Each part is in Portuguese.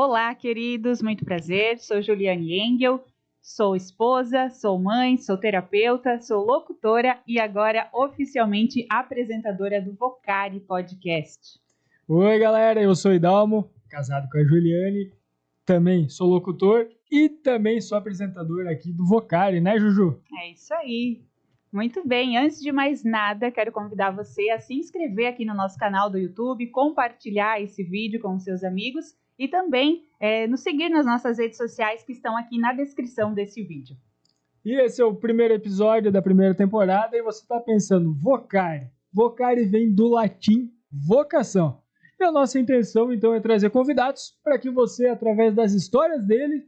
Olá, queridos, muito prazer. Sou Juliane Engel, sou esposa, sou mãe, sou terapeuta, sou locutora e agora oficialmente apresentadora do Vocari Podcast. Oi, galera, eu sou Idalmo, casado com a Juliane, também sou locutor e também sou apresentador aqui do Vocari, né, Juju? É isso aí. Muito bem, antes de mais nada, quero convidar você a se inscrever aqui no nosso canal do YouTube, compartilhar esse vídeo com os seus amigos e também nos seguir nas nossas redes sociais que estão aqui na descrição desse vídeo. E esse é o primeiro episódio da primeira temporada e você está pensando, Vocari. Vocari vem do latim vocação. E a nossa intenção, então, é trazer convidados para que você, através das histórias dele,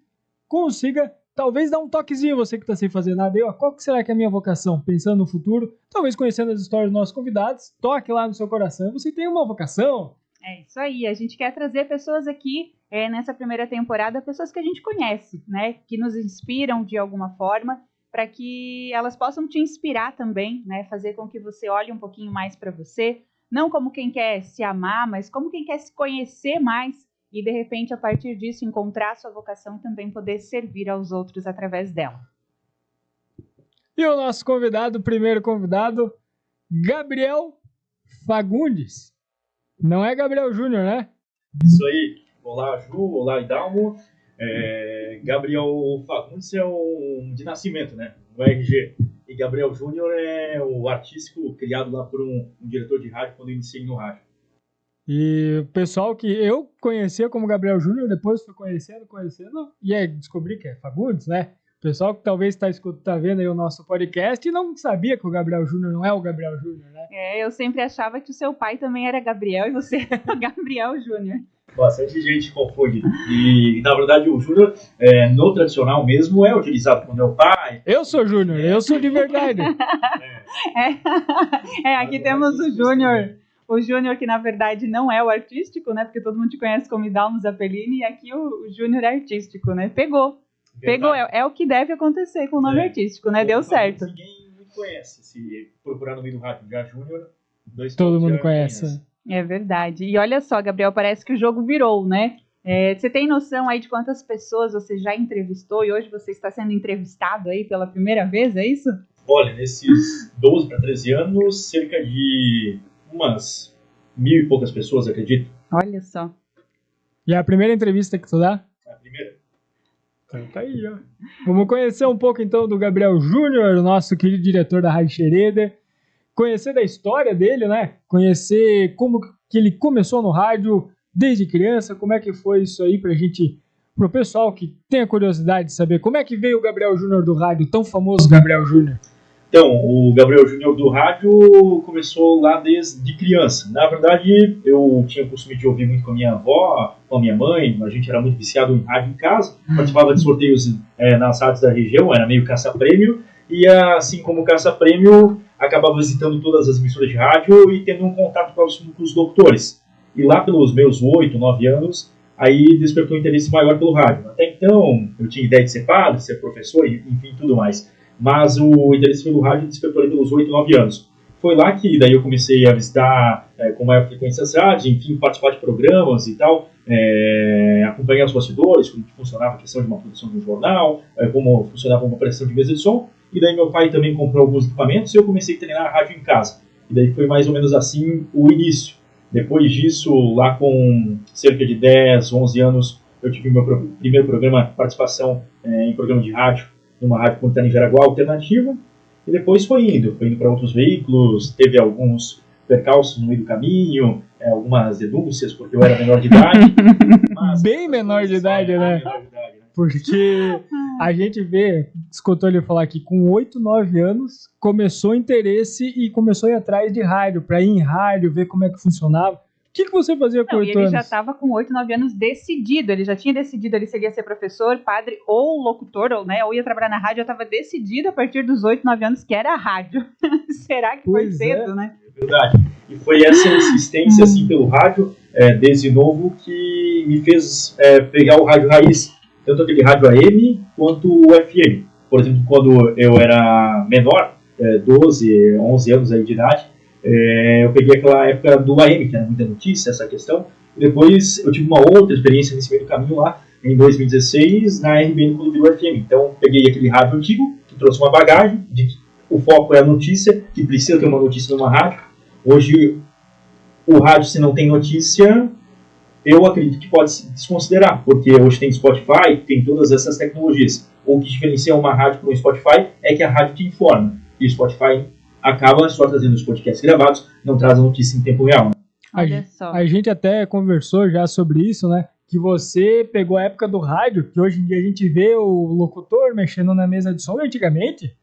consiga, talvez, dar um toquezinho, você que está sem fazer nada. Aí, ó, qual que será que é a minha vocação? Pensando no futuro, talvez conhecendo as histórias dos nossos convidados, toque lá no seu coração, você tem uma vocação. É isso aí, a gente quer trazer pessoas aqui nessa primeira temporada, pessoas que a gente conhece, né, que nos inspiram de alguma forma, para que elas possam te inspirar também, né, fazer com que você olhe um pouquinho mais para você, não como quem quer se amar, mas como quem quer se conhecer mais e, de repente, a partir disso, encontrar a sua vocação e também poder servir aos outros através dela. E o nosso convidado, o primeiro convidado, Gabriel Fagundes. Não é Gabriel Júnior, né? Isso aí. Olá, Ju. Olá, Idalmo. Gabriel Fagundes é de nascimento, né? No RG. E Gabriel Júnior é o artístico criado lá por um diretor de rádio quando eu iniciei no rádio. E o pessoal que eu conhecia como Gabriel Júnior, depois fui conhecendo, e aí descobri que é Fagundes, né? O pessoal que talvez tá vendo aí o nosso podcast e não sabia que o Gabriel Júnior não é o Gabriel Júnior, né? Eu sempre achava que o seu pai também era Gabriel e você era Gabriel Júnior. Bastante gente confunde. E, na verdade, o Júnior, no tradicional mesmo, é utilizado quando é o pai. Eu sou Júnior, eu sou de verdade. Aqui temos o Júnior. O Júnior, que na verdade não é o artístico, né? Porque todo mundo te conhece como Idalmo Zappellini, e aqui o Júnior é artístico, né? Pegou, é o que deve acontecer com o nome artístico, né? Deu certo. Ninguém me conhece. Se procurar no meio do rádio já Júnior, todo mundo conhece. É verdade. E olha só, Gabriel, parece que o jogo virou, né? Você tem noção aí de quantas pessoas você já entrevistou e hoje você está sendo entrevistado aí pela primeira vez, é isso? Olha, nesses 12 para 13 anos, cerca de umas 1.000 e poucas pessoas, acredito. Olha só. E é a primeira entrevista que tu dá? É a primeira. Então tá aí, ó. Vamos conhecer um pouco então do Gabriel Júnior, o nosso querido diretor da Rádio Xereder. Conhecer da história dele, né? Conhecer como que ele começou no rádio desde criança, como é que foi isso aí pro pessoal que tem a curiosidade de saber como é que veio o Gabriel Júnior do rádio, tão famoso Gabriel Júnior. Então, o Gabriel Júnior do rádio começou lá desde criança. Na verdade, eu tinha o costume de ouvir muito com a minha avó, com a minha mãe, a gente era muito viciado em rádio em casa, participava de sorteios nas rádios da região, era meio caça-prêmio, e assim como caça-prêmio, acabava visitando todas as emissoras de rádio e tendo um contato próximo com os locutores. E lá pelos meus 8, 9 anos, aí despertou um interesse maior pelo rádio. Até então, eu tinha ideia de ser padre, ser professor, enfim, tudo mais. Mas o interesse pelo rádio despertou ali pelos 8, 9 anos. Foi lá que daí eu comecei a visitar com maior frequência as rádios, enfim, participar de programas e tal, acompanhar os bastidores, como funcionava a questão de uma produção de um jornal, como funcionava uma prestação de mesa de som. E daí meu pai também comprou alguns equipamentos e eu comecei a treinar a rádio em casa. E daí foi mais ou menos assim o início. Depois disso, lá com cerca de 10, 11 anos, eu tive meu primeiro programa, participação em programa de rádio, numa rádio comunitária em Jaraguá, alternativa. E depois foi indo para outros veículos, teve alguns percalços no meio do caminho, algumas denúncias, porque eu era menor de idade. Bem menor de idade, né? Porque a gente escutou ele falar que com 8, 9 anos começou o interesse e começou a ir atrás de rádio, para ir em rádio, ver como é que funcionava. O que você fazia com 8 anos? Ele já estava com 8, 9 anos decidido, ele já tinha decidido ele seria ser professor, padre ou locutor, ou ia trabalhar na rádio, já estava decidido a partir dos 8, 9 anos que era a rádio. Será que foi cedo, né? É verdade. E foi essa insistência assim, pelo rádio, desde novo, que me fez pegar o rádio raiz. Tanto aquele rádio AM quanto o FM. Por exemplo, quando eu era menor, 12, 11 anos aí de idade, Eu peguei aquela época do AM, que era muita notícia, essa questão. E depois eu tive uma outra experiência nesse meio do caminho lá, em 2016, na RBN quando virou FM. Então, peguei aquele rádio antigo, que trouxe uma bagagem, o foco é a notícia, que precisa ter uma notícia numa rádio. Hoje, o rádio, se não tem notícia, eu acredito que pode se desconsiderar, porque hoje tem Spotify, tem todas essas tecnologias. O que diferencia uma rádio para um Spotify é que a rádio te informa, e o Spotify acaba só trazendo os podcasts gravados, não traz a notícia em tempo real. Né? Olha só. A gente até conversou já sobre isso, né? Que você pegou a época do rádio, que hoje em dia a gente vê o locutor mexendo na mesa de som. Antigamente,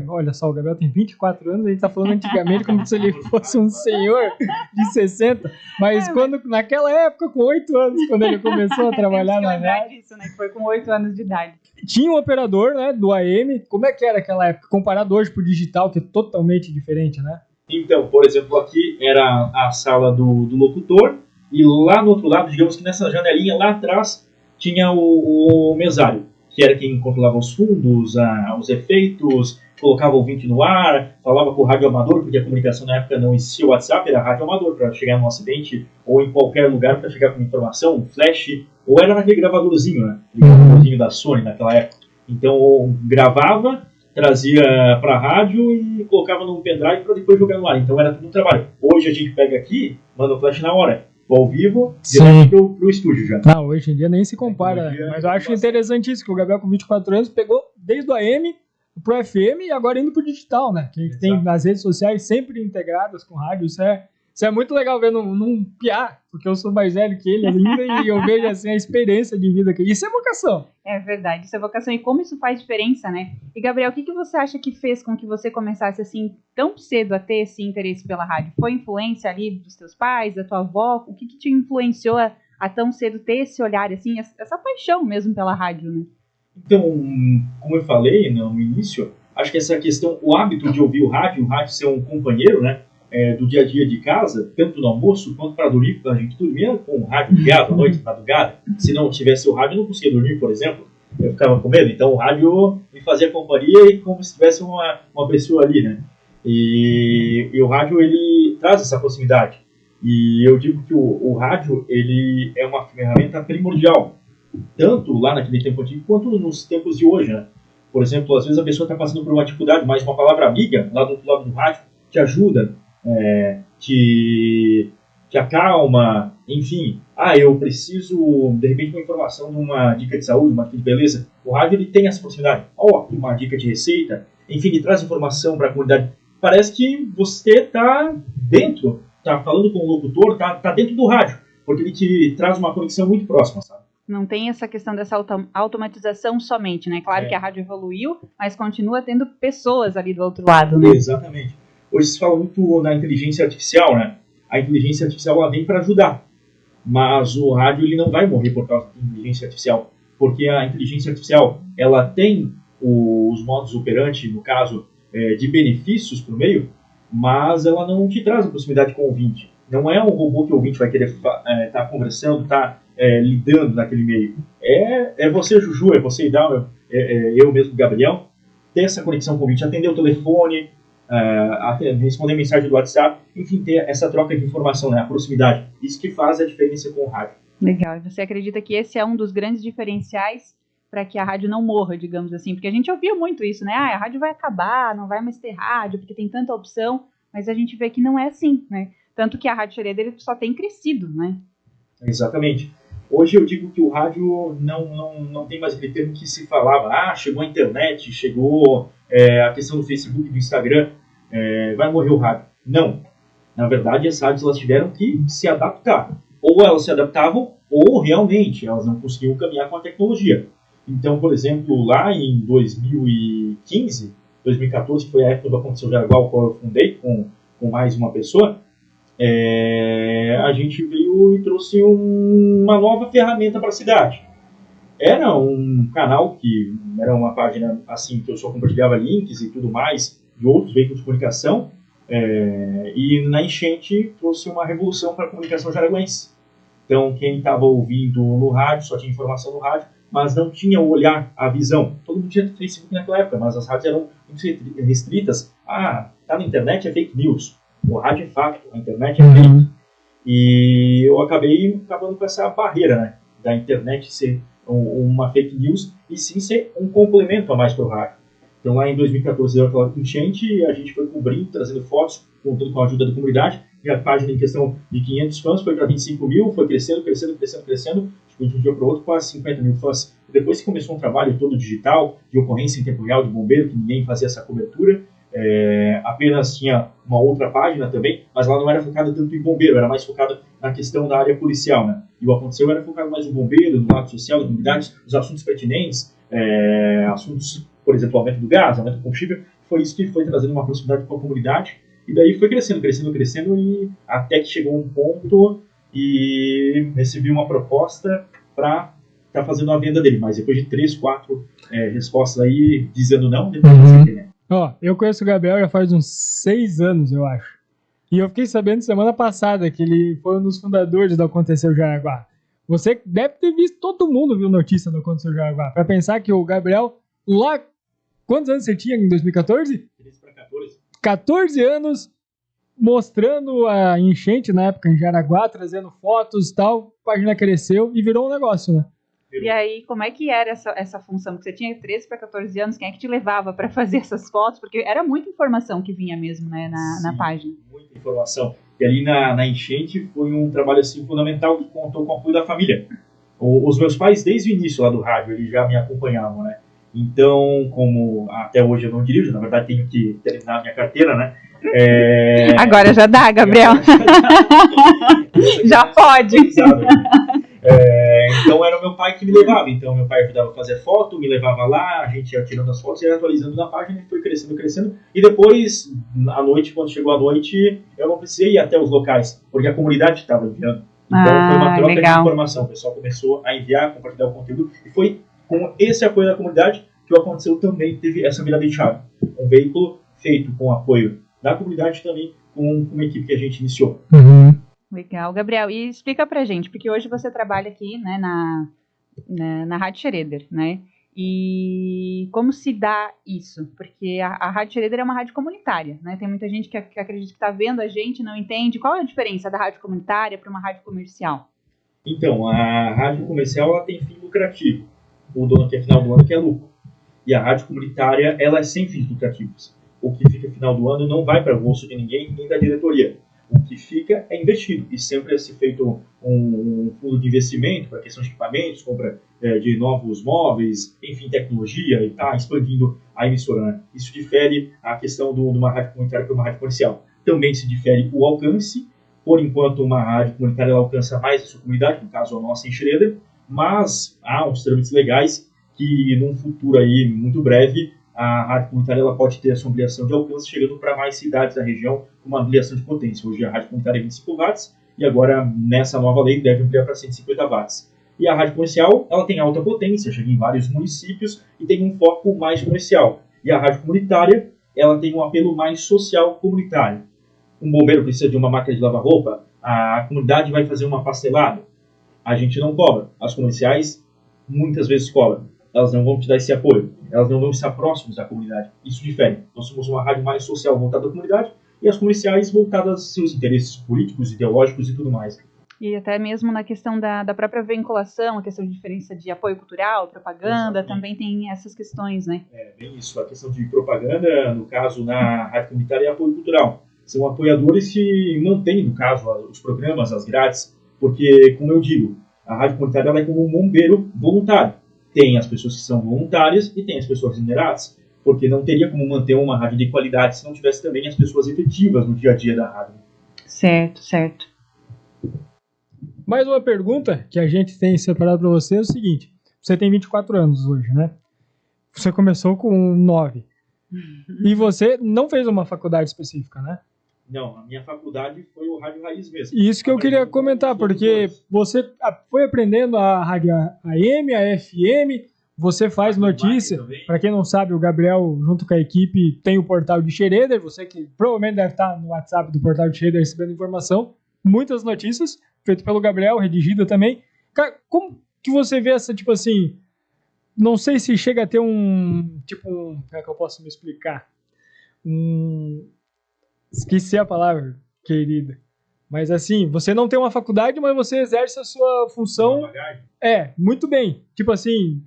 olha só, o Gabriel tem 24 anos, a gente tá falando antigamente como se ele fosse um senhor de 60, mas naquela época, com 8 anos, quando ele começou a trabalhar na rádio... disso, né? Que foi com 8 anos de idade. Tinha um operador, né, do AM. Como é que era aquela época, comparado hoje pro digital, que é totalmente diferente, né? Então, por exemplo, aqui era a sala do locutor, e lá no outro lado, digamos que nessa janelinha lá atrás, tinha o mesário, que era quem controlava os fundos, os efeitos, colocava o ouvinte no ar, falava com o rádio amador, porque a comunicação na época não existia o WhatsApp, era rádio amador, para chegar num acidente ou em qualquer lugar para chegar com informação, um flash, ou era naquele gravadorzinho, né? Aquele gravadorzinho da Sony naquela época. Então, gravava, trazia para a rádio e colocava num pendrive para depois jogar no ar. Então, era tudo um trabalho. Hoje a gente pega aqui, manda o flash na hora. Ao vivo, direto pro estúdio já. Não, hoje em dia nem se compara, mas eu acho interessante isso, que o Gabriel com 24 anos pegou desde o AM pro FM e agora indo pro digital, né? Que a gente tem nas redes sociais sempre integradas com rádio. Isso é muito legal ver num piá, porque eu sou mais velho que ele ainda e eu vejo assim a experiência de vida que isso é vocação. É verdade, isso é vocação e como isso faz diferença, né? E Gabriel, o que você acha que fez com que você começasse assim tão cedo a ter esse interesse pela rádio? Foi influência ali dos teus pais, da tua avó? O que te influenciou a tão cedo ter esse olhar assim, essa paixão mesmo pela rádio, né? Então, como eu falei no início, acho que essa questão, o hábito de ouvir o rádio ser um companheiro, né? Do dia a dia de casa, tanto no almoço quanto para dormir, porque a gente dormia com o rádio ligado à noite, madrugada. Se não tivesse o rádio, eu não conseguia dormir, por exemplo. Eu ficava com medo. Então o rádio me fazia companhia e como se tivesse uma pessoa ali, né? E o rádio, ele traz essa proximidade. E eu digo que o rádio, ele é uma ferramenta primordial, tanto lá naquele tempo antigo, quanto nos tempos de hoje, né? Por exemplo, às vezes a pessoa está passando por uma dificuldade, mas uma palavra amiga, lá do outro lado do rádio, te ajuda, te acalma, enfim. Eu preciso, de repente, de uma informação, de uma dica de saúde, uma dica de beleza. O rádio, ele tem essa proximidade. Uma dica de receita, enfim, ele traz informação para a comunidade. Parece que você está dentro, está falando com o locutor, está dentro do rádio, porque ele te traz uma conexão muito próxima, sabe? Não tem essa questão dessa automatização somente, né? Claro que a rádio evoluiu, mas continua tendo pessoas ali do outro lado, né? Exatamente. Hoje se fala muito na inteligência artificial, né? A inteligência artificial, ela vem para ajudar, mas o rádio, ele não vai morrer por causa da inteligência artificial, porque a inteligência artificial, ela tem os modos operantes, no caso, de benefícios para o meio, mas ela não te traz a proximidade com o ouvinte. Não é um robô que o ouvinte vai querer estar conversando, lidando naquele meio. É você, Juju, é você, Idal, eu mesmo, Gabriel, ter essa conexão com o ouvinte, atender o telefone, responder mensagem do WhatsApp, enfim, ter essa troca de informação, né, a proximidade. Isso que faz a diferença com o rádio. Legal. E você acredita que esse é um dos grandes diferenciais para que a rádio não morra, digamos assim? Porque a gente ouvia muito isso, né? A rádio vai acabar, não vai mais ter rádio, porque tem tanta opção, mas a gente vê que não é assim, né? Tanto que a Rádio Xereda, ele só tem crescido, né? Exatamente. Hoje eu digo que o rádio não tem mais aquele termo que se falava, chegou a internet, chegou a questão do Facebook, do Instagram, vai morrer o rádio. Não. Na verdade, as rádios, elas tiveram que se adaptar. Ou elas se adaptavam, ou realmente elas não conseguiam caminhar com a tecnologia. Então, por exemplo, lá em 2015, 2014, que foi a época do Aconteceu Jaraguá, o qual eu fundei com mais uma pessoa, a gente veio e trouxe uma nova ferramenta para a cidade. Era um canal que era uma página assim que eu só compartilhava links e tudo mais de outros veículos de comunicação, e na enchente trouxe uma revolução para a comunicação jaraguense. Então quem estava ouvindo no rádio só tinha informação no rádio, mas não tinha o olhar, a visão. Todo mundo tinha Facebook naquela época, mas as rádios eram muito restritas. Tá na internet, é fake news. O rádio é fato, a internet é feito. E eu acabando com essa barreira, né, da internet ser uma fake news e sim ser um complemento a mais para o rádio. Então lá em 2014 deu aquela enchente e a gente foi cobrindo, trazendo fotos, contando com a ajuda da comunidade, e a página em questão de 500 fãs foi para 25 mil, foi crescendo, de um dia para o outro, quase 50 mil fãs. Depois que começou um trabalho todo digital, de ocorrência em tempo real, de bombeiro, que ninguém fazia essa cobertura, apenas tinha uma outra página também, mas ela não era focada tanto em bombeiro, era mais focada na questão da área policial, né? E o Aconteceu era focado mais no bombeiro, no lado social da comunidade, os assuntos pertinentes, assuntos, por exemplo, aumento do gás, aumento do combustível, foi isso que foi trazendo uma proximidade com a comunidade, e daí foi crescendo, e até que chegou um ponto e recebi uma proposta para estar fazendo a venda dele, mas depois de 3, 4 respostas aí, dizendo não, depois né? Eu conheço o Gabriel já faz uns 6 anos, eu acho. E eu fiquei sabendo semana passada que ele foi um dos fundadores do Aconteceu Jaraguá. Você deve ter visto, todo mundo viu notícia do Aconteceu Jaraguá. Para pensar que o Gabriel, lá, quantos anos você tinha em 2014? 13 para 14. 14 anos, mostrando a enchente na época em Jaraguá, trazendo fotos e tal. A página cresceu e virou um negócio, né? E aí, como é que era essa função? Porque você tinha 13 para 14 anos, quem é que te levava para fazer essas fotos? Porque era muita informação que vinha mesmo, né, na página. Muita informação. E ali na enchente foi um trabalho assim, fundamental que contou com o apoio da família. Os meus pais, desde o início lá do rádio, eles já me acompanhavam, né? Então, como até hoje eu não dirijo, na verdade tenho que terminar a minha carteira, né? Agora já dá, Gabriel. Já pode. Então era o meu pai que me levava. Então meu pai ajudava a fazer foto, me levava lá, a gente ia tirando as fotos e ia atualizando na página e foi crescendo. E depois, à noite, quando chegou a noite, eu não precisei ir até os locais, porque a comunidade estava enviando. Então foi uma troca de informação. O pessoal começou a enviar, compartilhar o conteúdo. E foi com esse apoio da comunidade que o Aconteceu também teve essa virada de chave. Um veículo feito com apoio da comunidade também, com uma equipe que a gente iniciou. Legal, Gabriel. E explica pra gente, porque hoje você trabalha aqui, né, na Rádio Schroeder, né? E como se dá isso? Porque a Rádio Schroeder é uma rádio comunitária, né? Tem muita gente que acredita que está vendo a gente e não entende. Qual é a diferença da rádio comunitária para uma rádio comercial? Então, a rádio comercial ela tem fim lucrativo. O dono quer final do ano quer lucro. E a rádio comunitária ela é sem fins lucrativos. O que fica no final do ano não vai para o bolso de ninguém, nem da diretoria. O que fica é investido e sempre é se feito um fundo de investimento para questão de equipamentos, compra de novos móveis, enfim, tecnologia e está expandindo a emissora. Né? Isso difere a questão de uma rádio comunitária para uma rádio comercial. Também se difere o alcance. Por enquanto, uma rádio comunitária ela alcança mais a sua comunidade, no caso a nossa em Schroeder, mas há uns trâmites legais que num futuro aí muito breve a rádio comunitária ela pode ter a sua ampliação de alcance, chegando para mais cidades da região com uma ampliação de potência. Hoje a rádio comunitária é 25 watts e agora nessa nova lei deve ampliar para 150 watts. E a rádio comercial ela tem alta potência, chega em vários municípios e tem um foco mais comercial. E a rádio comunitária ela tem um apelo mais social comunitário. Um bombeiro precisa de uma máquina de lavar roupa, a comunidade vai fazer uma pastelada. A gente não cobra. As comerciais muitas vezes cobram. Elas não vão te dar esse apoio, elas não vão estar próximos da comunidade. Isso difere. Nós somos uma rádio mais social voltada à comunidade e as comerciais voltadas aos seus interesses políticos, ideológicos e tudo mais. E até mesmo na questão da própria vinculação, a questão de diferença de apoio cultural, propaganda, exatamente. Também tem essas questões, né? Bem isso. A questão de propaganda, no caso, na rádio comunitária, é apoio cultural. São apoiadores que mantêm, no caso, os programas, as grades, porque, como eu digo, a rádio comunitária ela é como um bombeiro voluntário. Tem as pessoas que são voluntárias e tem as pessoas remuneradas, porque não teria como manter uma rádio de qualidade se não tivesse também as pessoas efetivas no dia a dia da rádio. Certo. Mais uma pergunta que a gente tem separado para você é o seguinte. Você tem 24 anos hoje, né? Você começou com 9. E você não fez uma faculdade específica, né? Não, a minha faculdade foi o Rádio Raiz mesmo. Isso que eu queria comentar, porque você foi aprendendo a rádio AM, a FM, você faz notícia. Para quem não sabe, o Gabriel, junto com a equipe, tem o portal de Schroeder, você que provavelmente deve estar no WhatsApp do portal de Schroeder recebendo informação. Muitas notícias, feito pelo Gabriel, redigida também. Cara, como que você vê essa, tipo assim, não sei se chega a ter como é que eu posso me explicar? Esqueci a palavra, querida. Mas assim, você não tem uma faculdade, mas você exerce a sua função muito bem. Tipo assim,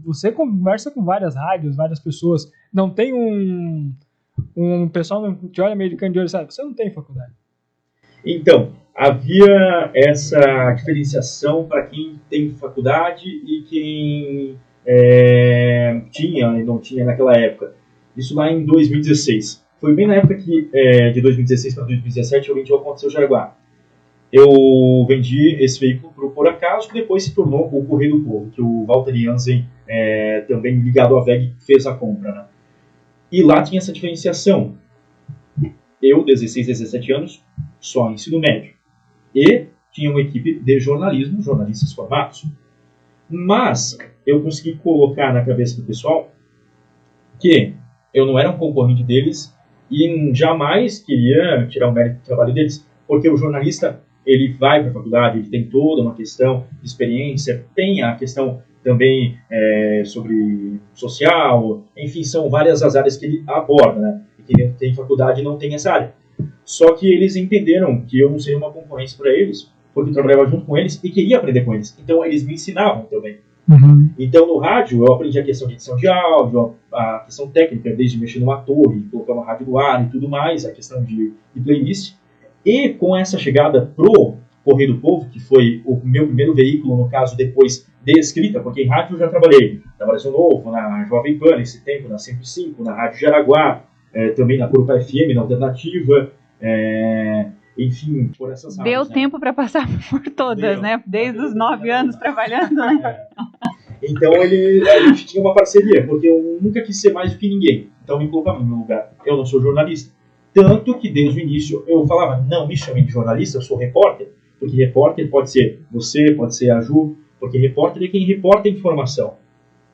você conversa com várias rádios, várias pessoas. Não tem um pessoal que te olha meio de canto de olho, sabe? Você não tem faculdade. Então, havia essa diferenciação para quem tem faculdade e quem tinha e não tinha naquela época. Isso lá em 2016. Foi bem na época que, de 2016 para 2017, eu vendi o Aconteceu Jaraguá. Eu vendi esse veículo para o Por Acaso, que depois se tornou o Correio do Povo, que o Walter Jansen, também ligado à VEG, fez a compra. Né? E lá tinha essa diferenciação. Eu, 16, 17 anos, só ensino médio. E tinha uma equipe de jornalismo, jornalistas formados. Mas eu consegui colocar na cabeça do pessoal que eu não era um concorrente deles e jamais queria tirar o mérito do trabalho deles, porque o jornalista, ele vai para a faculdade, ele tem toda uma questão de experiência, tem a questão também sobre social, enfim, são várias as áreas que ele aborda, né? E quem tem faculdade não tem essa área. Só que eles entenderam que eu não seria uma concorrência para eles, porque eu trabalhava junto com eles e queria aprender com eles. Então eles me ensinavam também. Uhum. Então, no rádio, eu aprendi a questão de edição de áudio, a questão técnica, desde mexer numa torre, colocar uma rádio no ar e tudo mais, a questão de playlist. E com essa chegada pro Correio do Povo, que foi o meu primeiro veículo, no caso, depois de escrita, porque em rádio eu já trabalhei na Brasil Novo, na Jovem Pan, nesse tempo, na 105, na Rádio Jaraguá, também na Corupa FM, na Alternativa, enfim, por essas rádios. Deu tempo para passar por todas, né? Desde os 9 anos trabalhando, né? Então a gente tinha uma parceria, porque eu nunca quis ser mais do que ninguém. Então me colocava no meu lugar. Eu não sou jornalista. Tanto que desde o início eu falava, não me chamem de jornalista, eu sou repórter. Porque repórter pode ser você, pode ser a Ju, porque repórter é quem reporta a informação.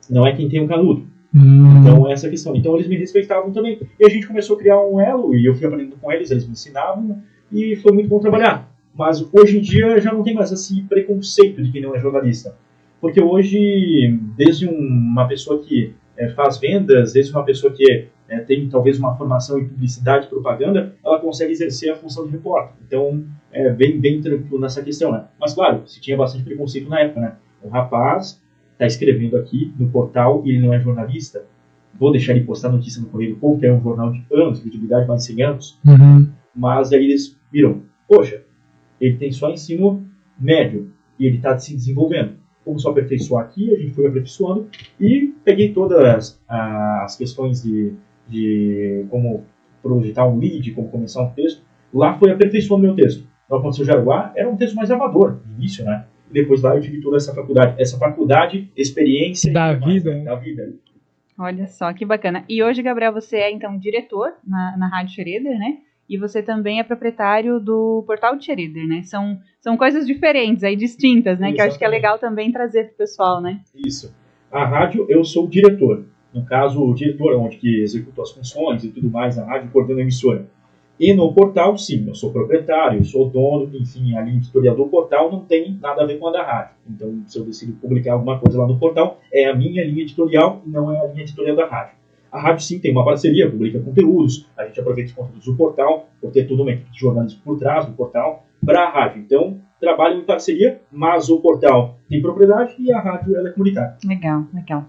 Não é quem tem um canudo. Então essa questão. Então eles me respeitavam também. E a gente começou a criar um elo, e eu fui aprendendo com eles me ensinavam, e foi muito bom trabalhar. Mas hoje em dia já não tem mais esse preconceito de quem não é jornalista. Porque hoje, desde uma pessoa que faz vendas, desde uma pessoa que tem talvez uma formação em publicidade e propaganda, ela consegue exercer a função de repórter. Então, bem tranquilo nessa questão, né? Mas, claro, se tinha bastante preconceito na época, né? O rapaz está escrevendo aqui no portal e ele não é jornalista. Vou deixar ele postar notícia no Correio do Povo, que é um jornal de anos, de credibilidade, mais de 100 anos. Uhum. Mas aí eles viram, poxa, ele tem só ensino médio e ele está se desenvolvendo. Vamos só aperfeiçoar aqui, a gente foi aperfeiçoando e peguei todas as questões de como projetar um lead, como começar um texto. Lá foi aperfeiçoando meu texto. No Aconteceu Jaraguá era um texto mais amador, no início, né? E depois lá eu tive toda essa faculdade, experiência da vida. Da vida. Olha só, que bacana. E hoje, Gabriel, você é então diretor na Rádio Schroeder, né? E você também é proprietário do Portal de Schroeder, né? São coisas diferentes aí, distintas, né? Exatamente. Que eu acho que é legal também trazer para o pessoal, né? Isso. A rádio, eu sou o diretor. No caso, o diretor, onde que executa as funções e tudo mais na rádio, coordena a emissora. E no portal, sim, eu sou proprietário, eu sou dono, enfim, a linha editorial do portal não tem nada a ver com a da rádio. Então, se eu decido publicar alguma coisa lá no portal, é a minha linha editorial e não é a linha editorial da rádio. A rádio, sim, tem uma parceria, publica conteúdos, a gente aproveita os conteúdos do portal, por ter toda uma equipe de jornalismo por trás do portal, para a rádio. Então, trabalham em parceria, mas o portal tem propriedade e a rádio ela é comunitária. Legal, legal.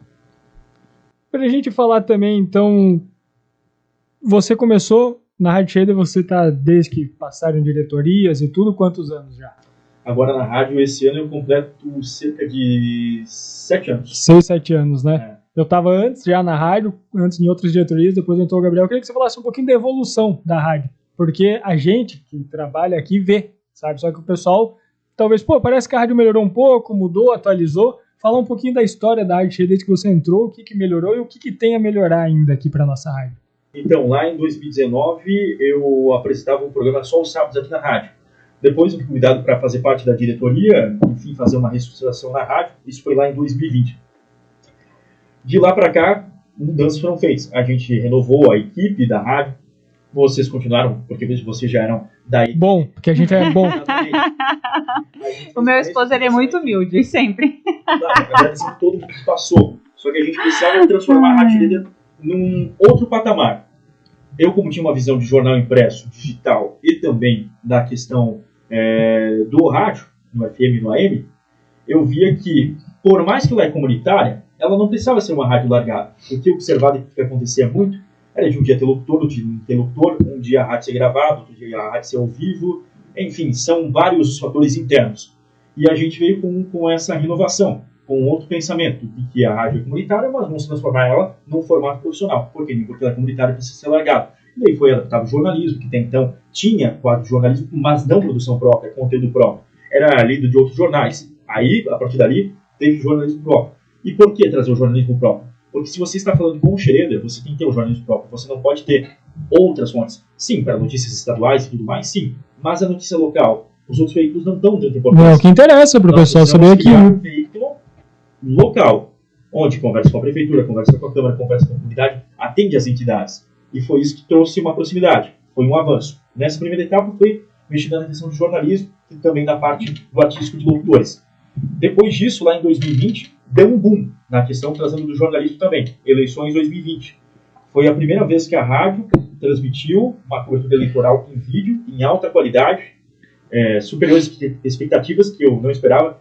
Para a gente falar também, então, você começou na Rádio Schroeder, você está desde que passaram diretorias e tudo, quantos anos já? Agora na rádio, esse ano eu completo cerca de 7 anos. 6, 7 anos, né? Eu estava antes já na rádio, antes em outras diretorias, depois entrou o Gabriel. Eu queria que você falasse um pouquinho da evolução da rádio, porque a gente que trabalha aqui vê, sabe? Só que o pessoal, talvez, parece que a rádio melhorou um pouco, mudou, atualizou. Fala um pouquinho da história da Rádio Schroeder desde que você entrou, o que melhorou e o que tem a melhorar ainda aqui para nossa rádio. Então, lá em 2019, eu apresentava um programa só os sábados aqui na rádio. Depois eu fui convidado para fazer parte da diretoria, enfim, fazer uma reestruturação na rádio. Isso foi lá em 2020. De lá para cá, mudanças foram feitas. A gente renovou a equipe da rádio. Vocês continuaram, porque vocês já eram da equipe. Bom, porque a gente é bom. O meu esposo ele é muito humilde, sempre. Claro, agradecendo todo mundo que passou. Só que a gente precisava transformar a Rádio Schroeder num outro patamar. eu, como tinha uma visão de jornal impresso, digital e também da questão do rádio, no FM e no AM, eu via que, por mais que ela é comunitária, ela não precisava ser uma rádio largada. O que eu observava e que acontecia muito era de um dia ter locutor, outro dia não ter locutor, um dia a rádio ser gravada, outro dia a rádio ser ao vivo, enfim, são vários fatores internos. E a gente veio com essa renovação, com outro pensamento, de que a rádio é comunitária, mas vamos transformar ela num formato profissional. Por quê? Porque ela é comunitária, precisa ser largada. E aí foi adaptado o jornalismo, que até então tinha quadro de jornalismo, mas não produção própria, conteúdo próprio. Era lido de outros jornais. Aí, a partir dali, teve jornalismo próprio. E por que trazer o jornalismo próprio? Porque se você está falando com o Schroeder, você tem que ter o jornalismo próprio. Você não pode ter outras fontes. Sim, para notícias estaduais e tudo mais, sim. Mas a notícia local, os outros veículos não dão tanta importância. Não, o que interessa para o pessoal saber aqui. Um veículo local, onde conversa com a prefeitura, conversa com a Câmara, conversa com a comunidade, atende as entidades. E foi isso que trouxe uma proximidade. Foi um avanço. Nessa primeira etapa foi mexendo na questão do jornalismo e também na parte do artístico de locutores. Depois disso, lá em 2020, deu um boom na questão trazendo do jornalismo também. Eleições 2020. Foi a primeira vez que a rádio transmitiu uma cobertura eleitoral em vídeo, em alta qualidade, superiores expectativas que eu não esperava,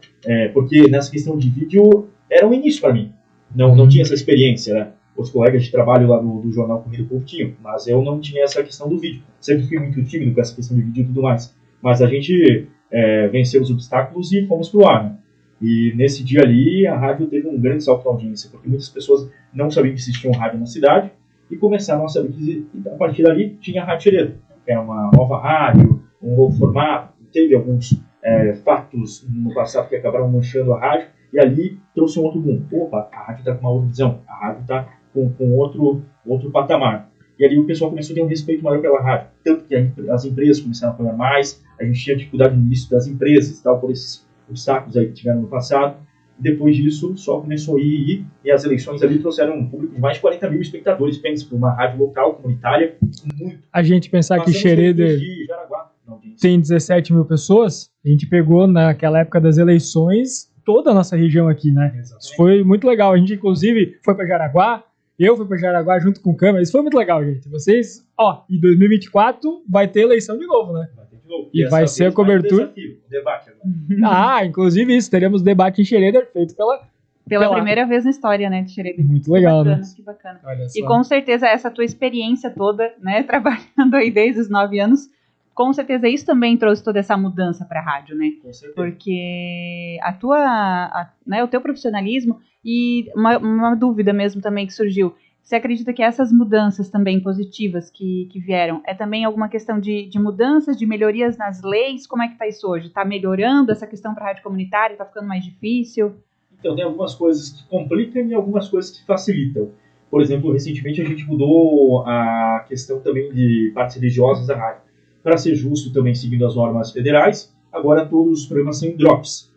porque nessa questão de vídeo era um início para mim. Não tinha essa experiência, né? Os colegas de trabalho lá do Jornal Correio do Povo tinham, mas eu não tinha essa questão do vídeo. Sempre fui muito tímido com essa questão de vídeo e tudo mais. Mas a gente venceu os obstáculos e fomos pro ar, né? E nesse dia ali, a rádio teve um grande salto de audiência, porque muitas pessoas não sabiam que existia um rádio na cidade e começaram a saber que, a partir dali, tinha a Rádio Schroeder, que era uma nova rádio, um novo formato. Teve alguns fatos no passado que acabaram manchando a rádio, e ali trouxe um outro boom. Opa, a rádio está com uma outra visão, a rádio está com outro patamar. E ali o pessoal começou a ter um respeito maior pela rádio. Tanto que as empresas começaram a apoiar mais, a gente tinha dificuldade no início das empresas e tal, por esses obstáculos aí que tiveram no passado. Depois disso, só começou a ir, e as eleições ali trouxeram um público de mais de 40 mil espectadores, pensa, para uma rádio local, comunitária, muito. A gente pensar que Schroeder tem 17 mil pessoas, a gente pegou naquela época das eleições toda a nossa região aqui, né? Exatamente. Isso foi muito legal. A gente, inclusive, foi para Jaraguá, eu fui para Jaraguá junto com o Câmara, isso foi muito legal, gente. Vocês, em 2024 vai ter eleição de novo, né? E vai ser a cobertura. Debate agora. Inclusive isso, teremos debate em Schroeder feito pela primeira vez na história, né, de Schroeder. Muito legal, né? Que bacana. E com certeza essa tua experiência toda, né, trabalhando aí desde os 9 anos, com certeza isso também trouxe toda essa mudança para a rádio, né? Com certeza. Porque o teu profissionalismo e uma dúvida mesmo também que surgiu. Você acredita que essas mudanças também positivas que vieram, é também alguma questão de mudanças, de melhorias nas leis? Como é que está isso hoje? Está melhorando essa questão para a rádio comunitária? Está ficando mais difícil? Então, tem algumas coisas que complicam e algumas coisas que facilitam. Por exemplo, recentemente a gente mudou a questão também de partes religiosas da rádio. Para ser justo, também seguindo as normas federais, agora todos os programas são em drops.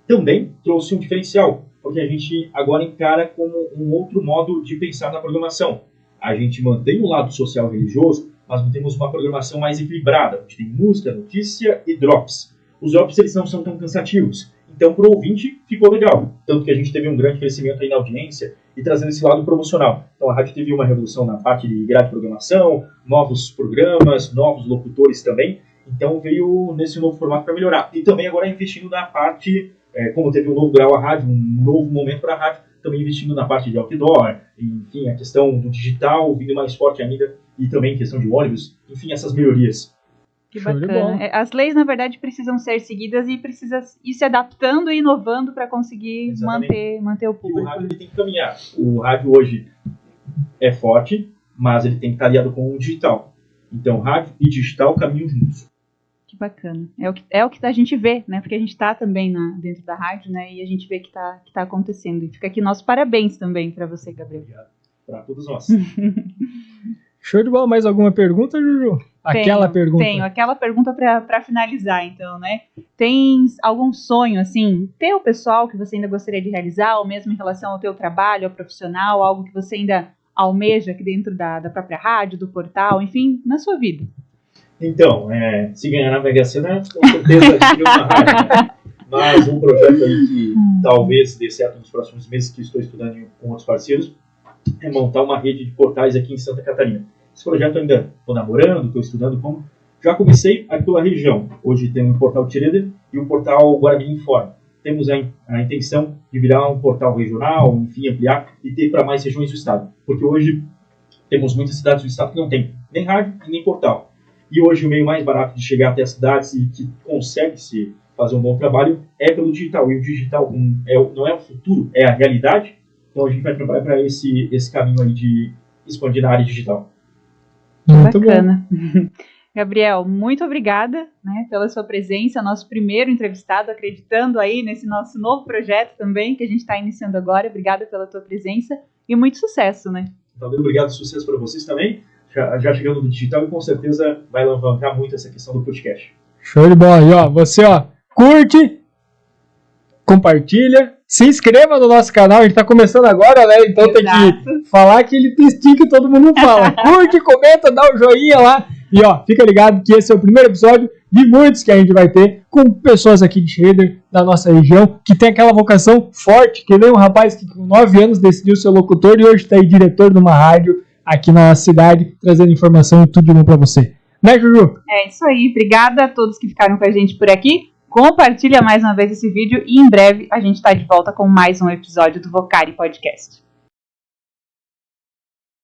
Também trouxe um diferencial, porque a gente agora encara como um outro modo de pensar na programação. A gente mantém o lado social e religioso, mas mantemos uma programação mais equilibrada, onde tem música, notícia e drops. Os drops eles não são tão cansativos, então para o ouvinte ficou legal. Tanto que a gente teve um grande crescimento aí na audiência e trazendo esse lado promocional. Então a rádio teve uma revolução na parte de grade de programação, novos programas, novos locutores também. Então veio nesse novo formato para melhorar. E também agora investindo na parte... como teve um novo grau a rádio, um novo momento para a rádio, também investindo na parte de outdoor, enfim, a questão do digital vindo mais forte ainda, e também questão de ônibus, enfim, essas melhorias. Que bacana. As leis, na verdade, precisam ser seguidas e precisa ir se adaptando e inovando para conseguir manter o público. E o rádio ele tem que caminhar. O rádio hoje é forte, mas ele tem que estar aliado com o digital. Então, rádio e digital caminham juntos. Que bacana. É o que a gente vê, né? Porque a gente está também dentro da rádio, né? E a gente vê que tá acontecendo. E fica aqui nossos parabéns também para você, Gabriel. Obrigado. Para todos nós. Show de bola. Mais alguma pergunta, Juju? Tenho aquela pergunta para finalizar, então, né? Tens algum sonho, assim, teu pessoal que você ainda gostaria de realizar, ou mesmo em relação ao teu trabalho, ao profissional, algo que você ainda almeja aqui dentro da própria rádio, do portal, enfim, na sua vida? Então, se ganhar na Mega Sena, com certeza seria uma rádio, né? Mas um projeto aí que talvez dê certo nos próximos meses, que estou estudando com outros parceiros, é montar uma rede de portais aqui em Santa Catarina. Esse projeto ainda estou namorando, estou estudando como. Já comecei aqui pela região. Hoje tem o portal Tireder e o portal Guaramirim Informa. Temos a intenção de virar um portal regional, enfim, ampliar e ter para mais regiões do estado. Porque hoje temos muitas cidades do estado que não tem nem rádio e nem portal. E hoje o meio mais barato de chegar até as cidades e que consegue se fazer um bom trabalho é pelo digital. E o digital não é o futuro, é a realidade. Então a gente vai trabalhar para esse caminho aí de expandir na área digital. Muito bacana. Gabriel, muito obrigada, né, pela sua presença, nosso primeiro entrevistado, acreditando aí nesse nosso novo projeto também, que a gente está iniciando agora. Obrigada pela tua presença e muito sucesso, né? Valeu, obrigado, sucesso para vocês também. Já chegando no digital e com certeza vai alavancar muito essa questão do podcast. Show de bola. E você curte, compartilha, se inscreva no nosso canal. A gente tá começando agora, né? Então Exato. Tem que falar aquele textinho que todo mundo fala. Curte, comenta, dá um joinha lá. E fica ligado que esse é o primeiro episódio de muitos que a gente vai ter com pessoas aqui de Tireder, da nossa região, que tem aquela vocação forte, que nem um rapaz que com 9 anos decidiu ser locutor e hoje está aí diretor de uma rádio aqui na nossa cidade, trazendo informação e tudo de bom para você. Né, Juju? É isso aí. Obrigada a todos que ficaram com a gente por aqui. Compartilha mais uma vez esse vídeo e em breve a gente está de volta com mais um episódio do Vocari Podcast.